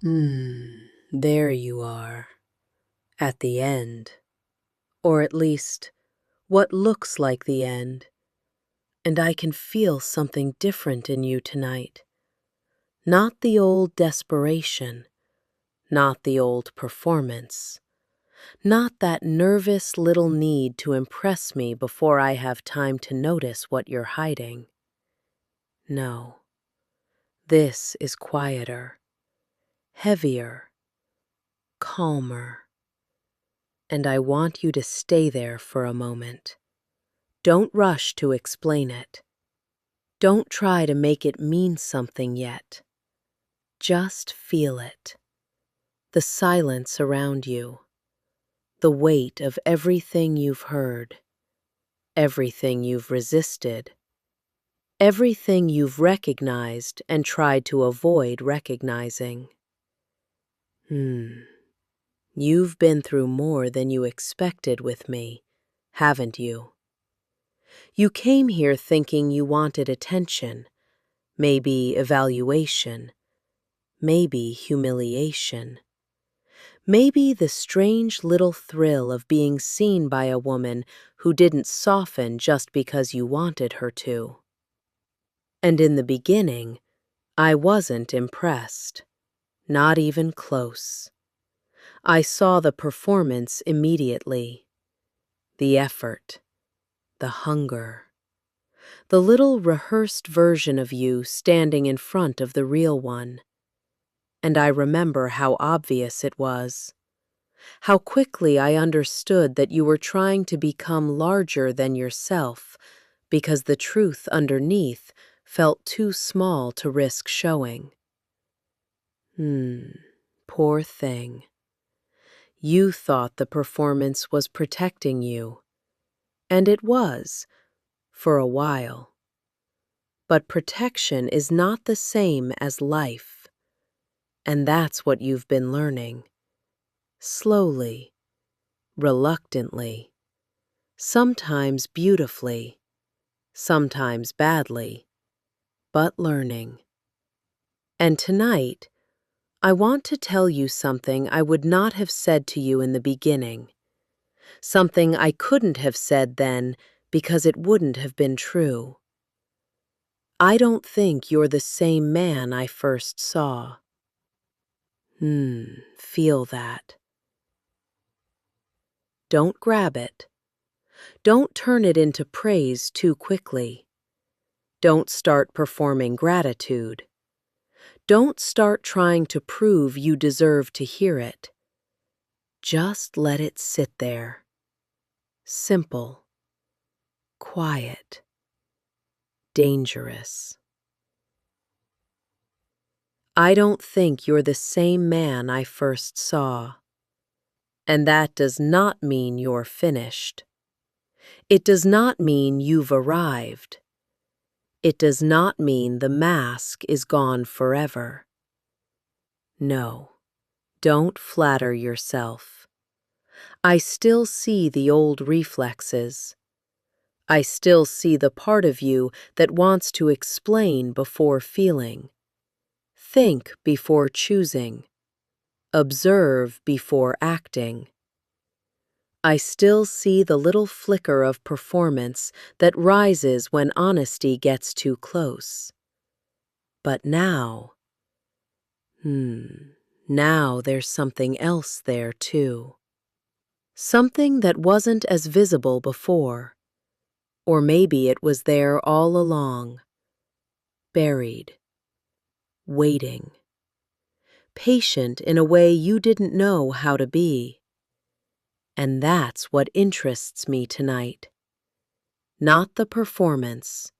There you are, at the end, or at least what looks like the end, and I can feel something different in you tonight. Not the old desperation, not the old performance, not that nervous little need to impress me before I have time to notice what you're hiding. No, this is quieter, heavier, calmer. And I want you to stay there for a moment. Don't rush to explain it. Don't try to make it mean something yet. Just feel it. The silence around you. The weight of everything you've heard. Everything you've resisted. Everything you've recognized and tried to avoid recognizing. You've been through more than you expected with me, haven't you? You came here thinking you wanted attention, maybe evaluation, maybe humiliation, maybe the strange little thrill of being seen by a woman who didn't soften just because you wanted her to. And in the beginning, I wasn't impressed, not even close. I saw the performance immediately, the effort, the hunger, the little rehearsed version of you standing in front of the real one. And I remember how obvious it was, how quickly I understood that you were trying to become larger than yourself because the truth underneath felt too small to risk showing. Poor thing. You thought the performance was protecting you, and it was, for a while. But protection is not the same as life, and that's what you've been learning. Slowly, reluctantly, sometimes beautifully, sometimes badly, but learning. And tonight, I want to tell you something I would not have said to you in the beginning, something I couldn't have said then because it wouldn't have been true. I don't think you're the same man I first saw. Feel that. Don't grab it. Don't turn it into praise too quickly. Don't start performing gratitude. Don't start trying to prove you deserve to hear it. Just let it sit there. Simple. Quiet. Dangerous. I don't think you're the same man I first saw. And that does not mean you're finished. It does not mean you've arrived. It does not mean the mask is gone forever. No, don't flatter yourself. I still see the old reflexes. I still see the part of you that wants to explain before feeling, think before choosing, observe before acting. I still see the little flicker of performance that rises when honesty gets too close. But now there's something else there too. Something that wasn't as visible before. Or maybe it was there all along, buried, waiting, patient in a way you didn't know how to be. And that's what interests me tonight. Not the performance,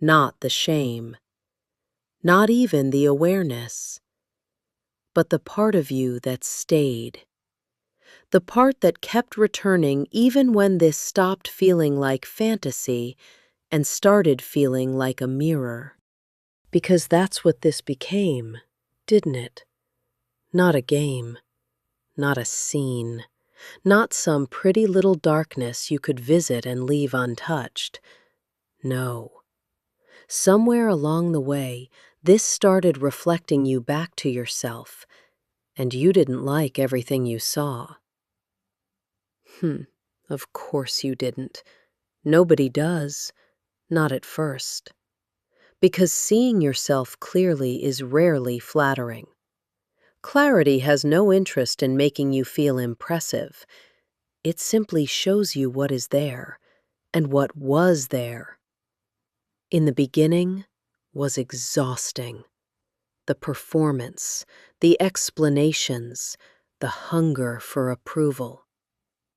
not the shame, not even the awareness, but the part of you that stayed. The part that kept returning even when this stopped feeling like fantasy and started feeling like a mirror. Because that's what this became, didn't it? Not a game, not a scene, not some pretty little darkness you could visit and leave untouched. No. Somewhere along the way, This started reflecting you back to yourself, and you didn't like everything you saw. Of course you didn't. Nobody does, not at first. Because seeing yourself clearly is rarely flattering. Clarity has no interest in making you feel impressive. It simply shows you what is there, and what was there. In the beginning was exhausting. The performance, the explanations, the hunger for approval.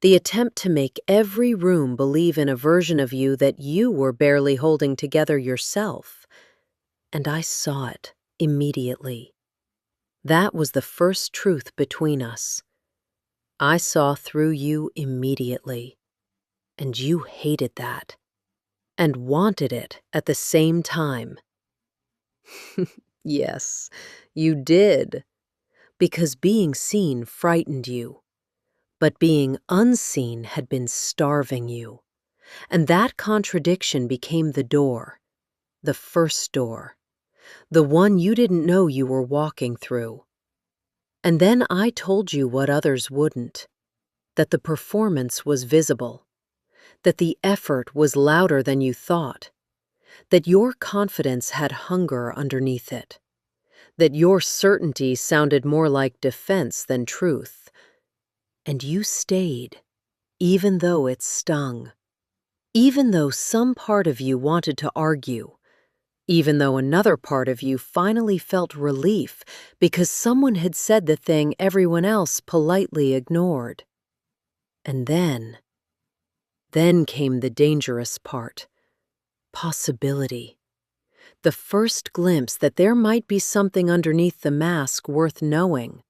The attempt to make every room believe in a version of you that you were barely holding together yourself. And I saw it immediately. That was the first truth between us. I saw through you immediately. And you hated that. And wanted it at the same time. Yes, you did. Because being seen frightened you. But being unseen had been starving you. And that contradiction became the door, the first door, the one you didn't know you were walking through. And then I told you what others wouldn't, that the performance was visible, that the effort was louder than you thought, that your confidence had hunger underneath it, that your certainty sounded more like defense than truth. And you stayed, even though it stung. Even though some part of you wanted to argue, even though another part of you finally felt relief because someone had said the thing everyone else politely ignored. And then came the dangerous part, possibility. The first glimpse that there might be something underneath the mask worth knowing.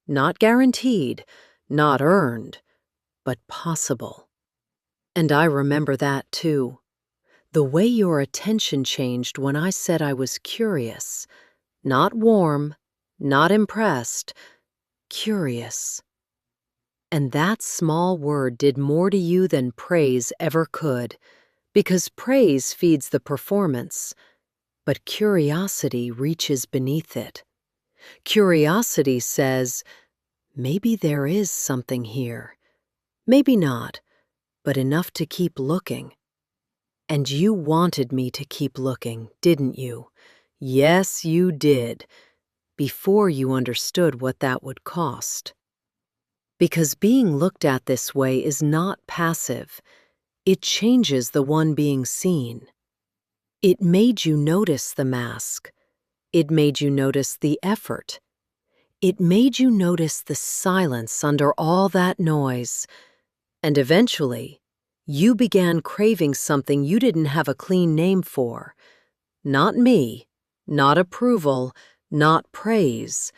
Not guaranteed, not earned, but possible. And I remember that too. The way your attention changed when I said I was curious. Not warm, not impressed, curious. And that small word did more to you than praise ever could, because praise feeds the performance, but curiosity reaches beneath it. Curiosity says, maybe there is something here. Maybe not, but enough to keep looking. And you wanted me to keep looking, didn't you? Yes, you did, before you understood what that would cost. Because being looked at this way is not passive. It changes the one being seen. It made you notice the mask. It made you notice the effort. It made you notice the silence under all that noise. And eventually, you began craving something you didn't have a clean name for. Not me, not approval, not praise,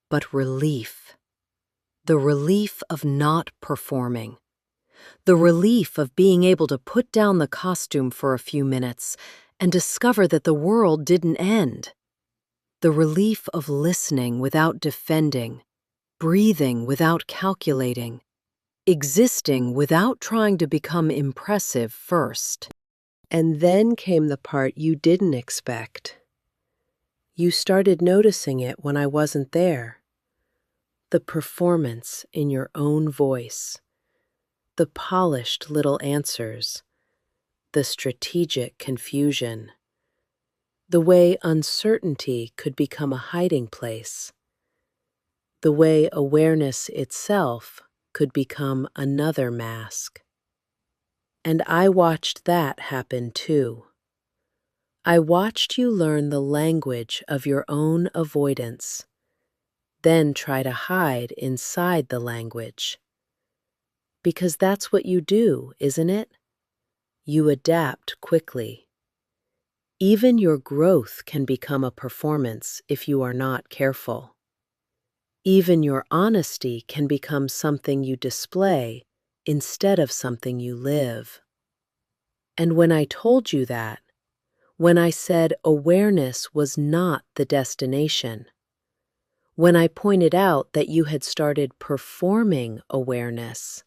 but relief. The relief of not performing. The relief of being able to put down the costume for a few minutes and discover that the world didn't end. The relief of listening without defending, breathing without calculating, existing without trying to become impressive first. And then came the part you didn't expect. You started noticing it when I wasn't there. The performance in your own voice. The polished little answers. The strategic confusion. The way uncertainty could become a hiding place. The way awareness itself could become another mask. And I watched that happen too. I watched you learn the language of your own avoidance, then try to hide inside the language. Because that's what you do, isn't it? You adapt quickly. Even your growth can become a performance if you are not careful. Even your honesty can become something you display instead of something you live. And when I told you that, when I said awareness was not the destination, when I pointed out that you had started performing awareness,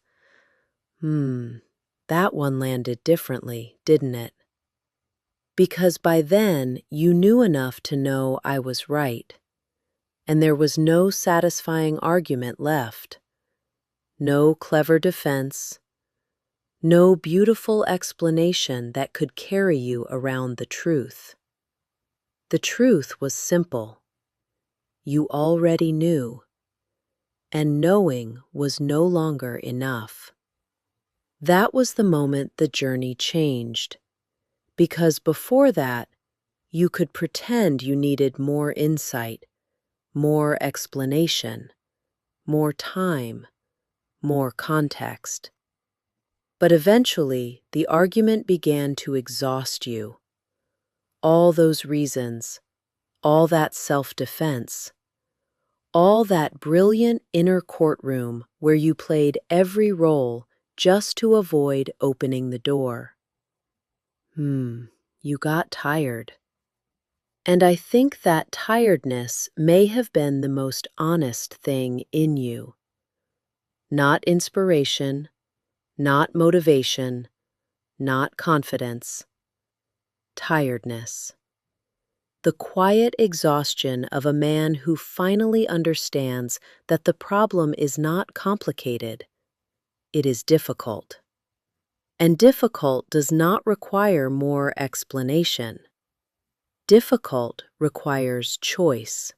that one landed differently, didn't it? because by then you knew enough to know I was right, and there was no satisfying argument left, no clever defense, no beautiful explanation that could carry you around the truth. The truth was simple. You already knew, and knowing was no longer enough. That was the moment the journey changed, because before that, you could pretend you needed more insight, more explanation, more time, more context. But eventually, the argument began to exhaust you. All those reasons, all that self-defense, all that brilliant inner courtroom where you played every role just to avoid opening the door. You got tired. And I think that tiredness may have been the most honest thing in you. Not inspiration, not motivation, not confidence. Tiredness. The quiet exhaustion of a man who finally understands that the problem is not complicated. It is difficult. And difficult does not require more explanation. Difficult requires choice.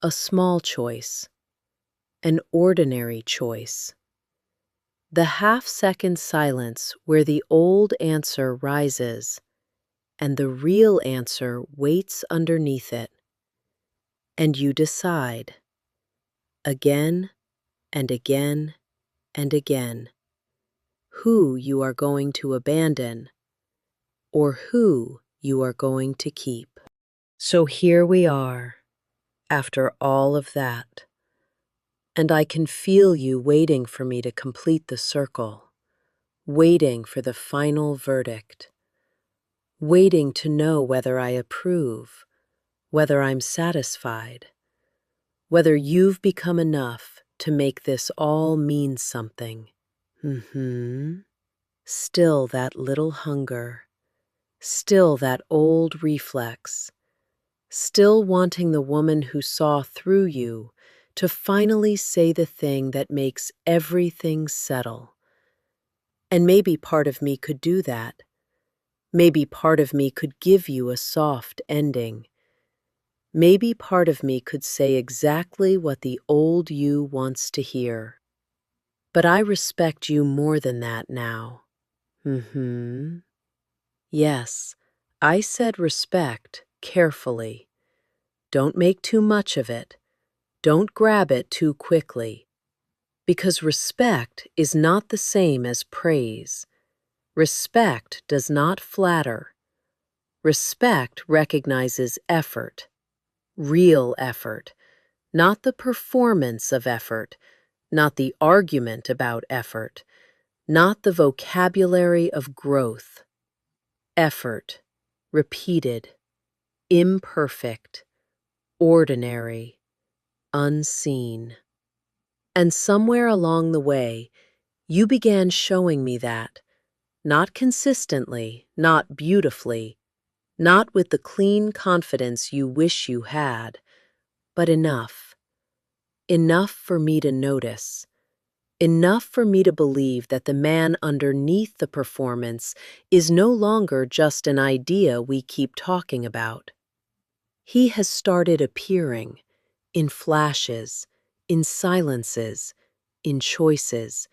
A small choice. An ordinary choice. The half-second silence where the old answer rises and the real answer waits underneath it. And you decide, again and again and again, who you are going to abandon or who you are going to keep. So here we are, after all of that, and I can feel you waiting for me to complete the circle, waiting for the final verdict, waiting to know whether I approve, whether I'm satisfied, whether you've become enough to make this all mean something. Still that little hunger, still that old reflex, still wanting the woman who saw through you to finally say the thing that makes everything settle. And maybe part of me could do that. Maybe part of me could give you a soft ending. Maybe part of me could say exactly what the old you wants to hear. But I respect you more than that now. Yes, I said respect carefully. Don't make too much of it. Don't grab it too quickly. Because respect is not the same as praise. Respect does not flatter. Respect recognizes effort, real effort, not the performance of effort, not the argument about effort, not the vocabulary of growth. Effort, repeated, imperfect, ordinary, unseen. And somewhere along the way, you began showing me that, not consistently, not beautifully, not with the clean confidence you wish you had, but enough. Enough for me to notice. Enough for me to believe that the man underneath the performance is no longer just an idea we keep talking about. He has started appearing in flashes, in silences, in choices,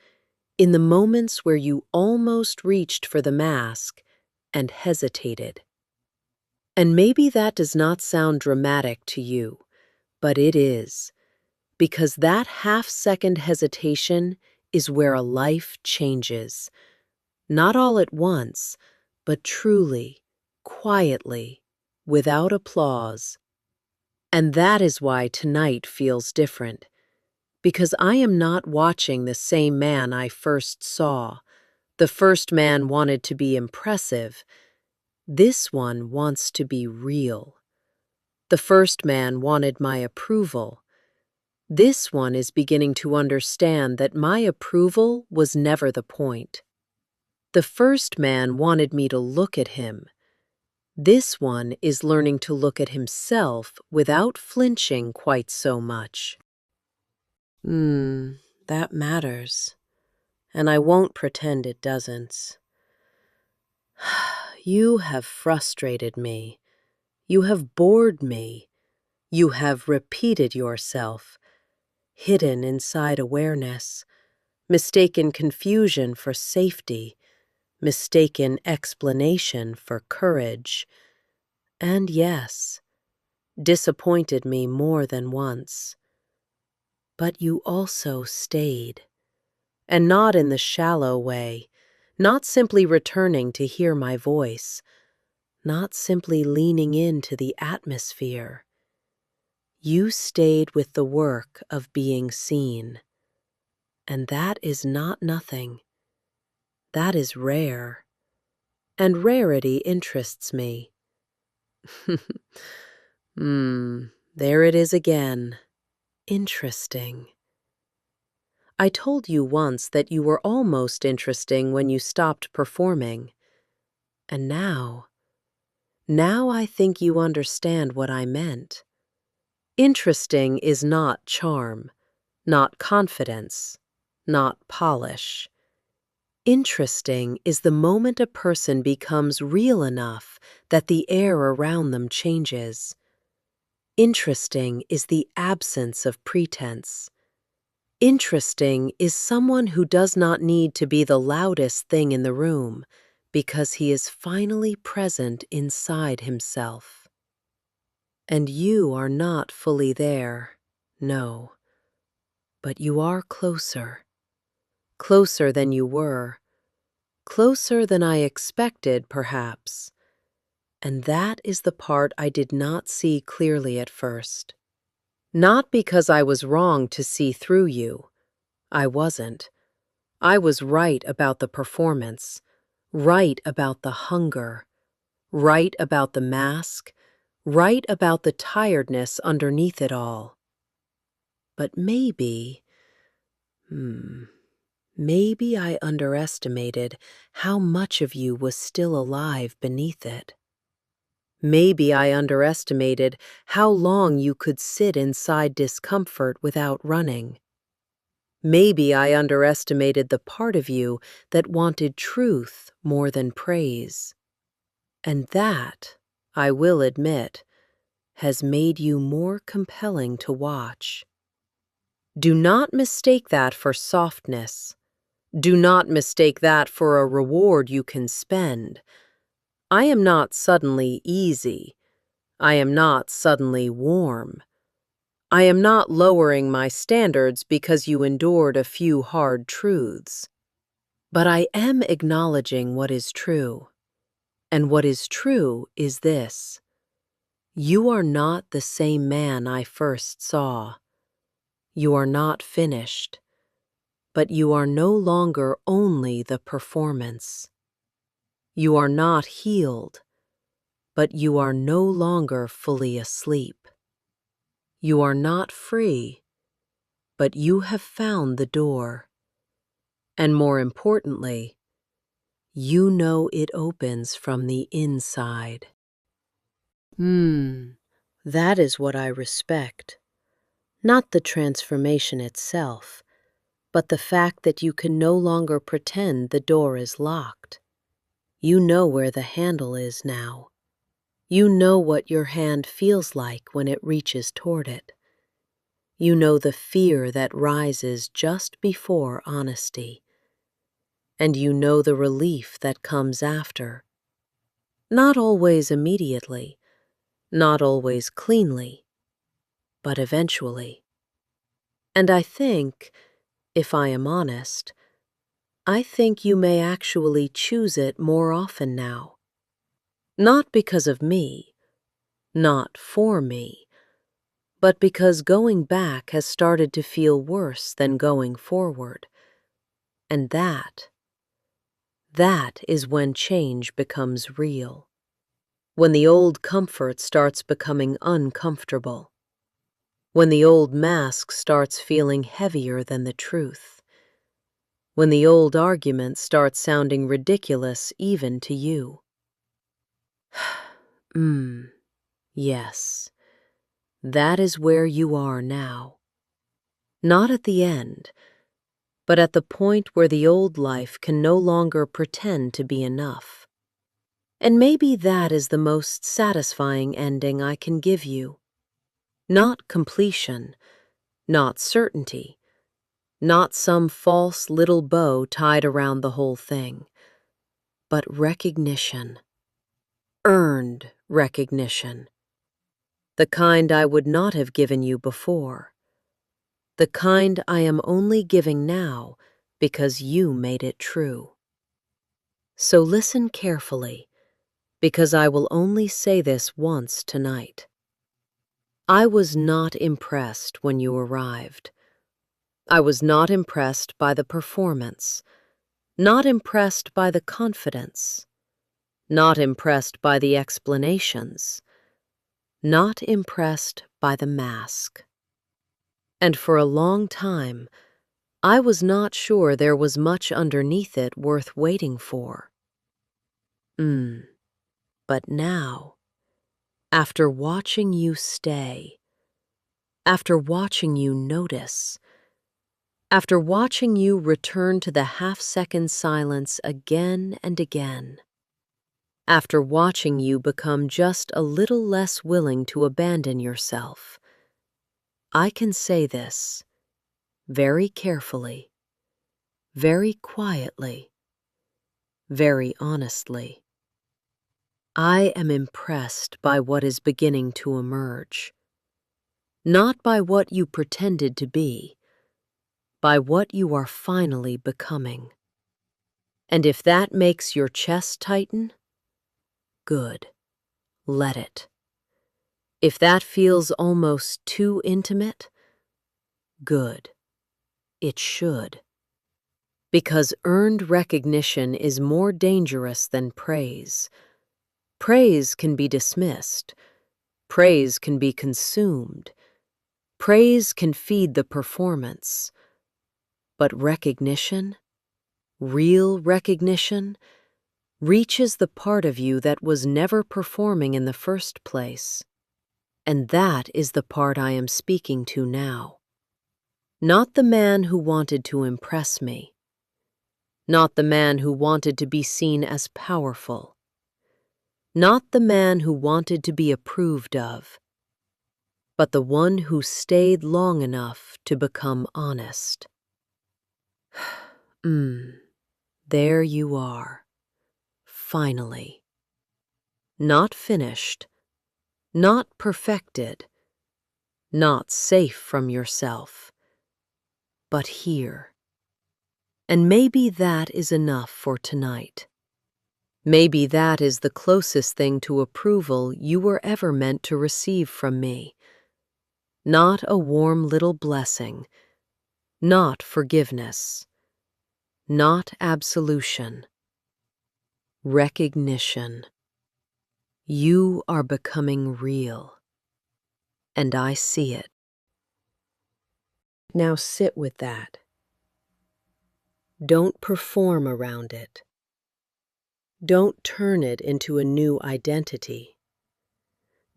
in the moments where you almost reached for the mask and hesitated. And maybe that does not sound dramatic to you, but it is, because that half-second hesitation is where a life changes. Not all at once, but truly, quietly, without applause. And that is why tonight feels different, because I am not watching the same man I first saw. The first man wanted to be impressive. This one wants to be real. The first man wanted my approval. This one is beginning to understand that my approval was never the point. The first man wanted me to look at him. This one is learning to look at himself without flinching quite so much. That matters, and I won't pretend it doesn't. You have frustrated me. You have bored me. You have repeated yourself, hidden inside awareness, mistaken confusion for safety, mistaken explanation for courage, and yes, disappointed me more than once. But you also stayed, and not in the shallow way, not simply returning to hear my voice, not simply leaning into the atmosphere. You stayed with the work of being seen, and that is not nothing. That is rare, and rarity interests me. There it is again. Interesting. I told you once that you were almost interesting when you stopped performing. And now I think you understand what I meant. Interesting is not charm, not confidence, not polish. Interesting is the moment a person becomes real enough that the air around them changes. Interesting is the absence of pretense. Interesting is someone who does not need to be the loudest thing in the room because he is finally present inside himself. And you are not fully there, no. But you are closer. Closer than you were. Closer than I expected, perhaps. And that is the part I did not see clearly at first. Not because I was wrong to see through you. I wasn't. I was right about the performance, right about the hunger, right about the mask, right about the tiredness underneath it all. But maybe I underestimated how much of you was still alive beneath it. Maybe I underestimated how long you could sit inside discomfort without running. Maybe I underestimated the part of you that wanted truth more than praise. And that, I will admit, has made you more compelling to watch. Do not mistake that for softness. Do not mistake that for a reward you can spend. I am not suddenly easy. I am not suddenly warm. I am not lowering my standards because you endured a few hard truths. But I am acknowledging what is true. And what is true is this. You are not the same man I first saw. You are not finished. But you are no longer only the performance. You are not healed, but you are no longer fully asleep. You are not free, but you have found the door. And more importantly, you know it opens from the inside. That is what I respect. Not the transformation itself, but the fact that you can no longer pretend the door is locked. You know where the handle is now. You know what your hand feels like when it reaches toward it. You know the fear that rises just before honesty. And you know the relief that comes after. Not always immediately, not always cleanly, but eventually. And I think, if I am honest, I think you may actually choose it more often now. Not because of me, not for me, but because going back has started to feel worse than going forward. And that is when change becomes real. When the old comfort starts becoming uncomfortable. When the old mask starts feeling heavier than the truth. When the old argument starts sounding ridiculous even to you. Yes, that is where you are now. Not at the end, but at the point where the old life can no longer pretend to be enough. And maybe that is the most satisfying ending I can give you. Not completion, not certainty, not some false little bow tied around the whole thing, but recognition. Earned recognition. The kind I would not have given you before. The kind I am only giving now because you made it true. So listen carefully, because I will only say this once tonight. I was not impressed when you arrived. I was not impressed by the performance, not impressed by the confidence, not impressed by the explanations, not impressed by the mask. And for a long time, I was not sure there was much underneath it worth waiting for. But now, after watching you stay, after watching you notice, after watching you return to the half-second silence again and again, after watching you become just a little less willing to abandon yourself, I can say this very carefully, very quietly, very honestly. I am impressed by what is beginning to emerge, not by what you pretended to be, by what you are finally becoming. And if that makes your chest tighten, good, let it. If that feels almost too intimate, good, it should. Because earned recognition is more dangerous than praise. Praise can be dismissed. Praise can be consumed. Praise can feed the performance. But recognition, real recognition, reaches the part of you that was never performing in the first place. And that is the part I am speaking to now. Not the man who wanted to impress me. Not the man who wanted to be seen as powerful. Not the man who wanted to be approved of. But the one who stayed long enough to become honest. There you are. Finally. Not finished. Not perfected. Not safe from yourself. But here. And maybe that is enough for tonight. Maybe that is the closest thing to approval you were ever meant to receive from me. Not a warm little blessing. Not forgiveness. Not absolution. Recognition. You are becoming real. And I see it. Now sit with that. Don't perform around it. Don't turn it into a new identity.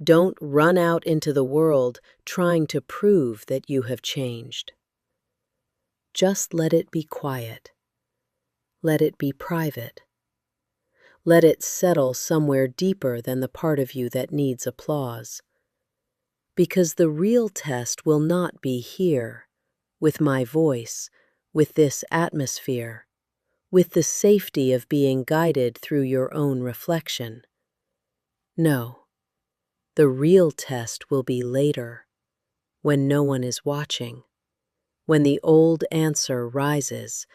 Don't run out into the world trying to prove that you have changed. Just let it be quiet. Let it be private. Let it settle somewhere deeper than the part of you that needs applause. Because the real test will not be here, with my voice, with this atmosphere, with the safety of being guided through your own reflection. No, the real test will be later, when no one is watching, when the old answer rises,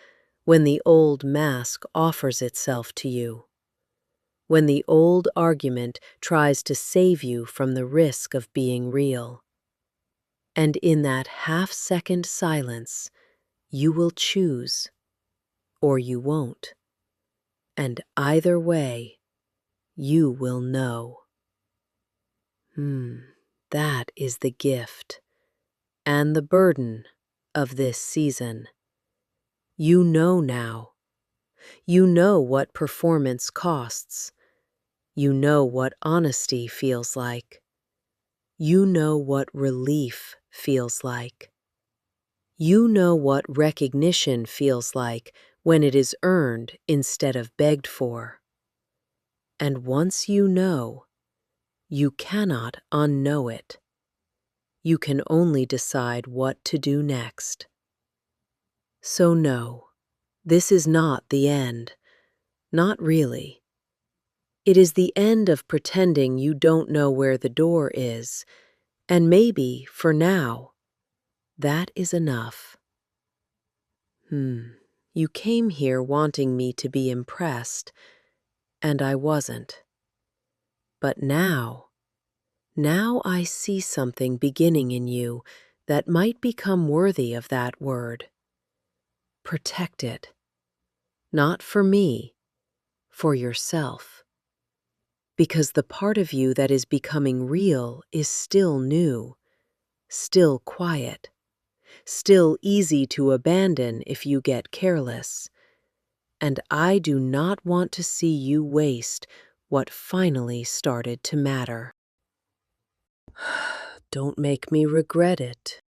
when the old mask offers itself to you, when the old argument tries to save you from the risk of being real. And in that half-second silence, you will choose, or you won't. And either way, you will know. That is the gift and the burden of this season. You know now. You know what performance costs. You know what honesty feels like. You know what relief feels like. You know what recognition feels like when it is earned instead of begged for. And once you know, you cannot unknow it. You can only decide what to do next. So no, this is not the end. Not really. It is the end of pretending you don't know where the door is, and maybe, for now, that is enough. You came here wanting me to be impressed, and I wasn't. But now I see something beginning in you that might become worthy of that word. Protect it. Not for me, for yourself. Because the part of you that is becoming real is still new, still quiet, still easy to abandon if you get careless. And I do not want to see you waste what finally started to matter. Don't make me regret it.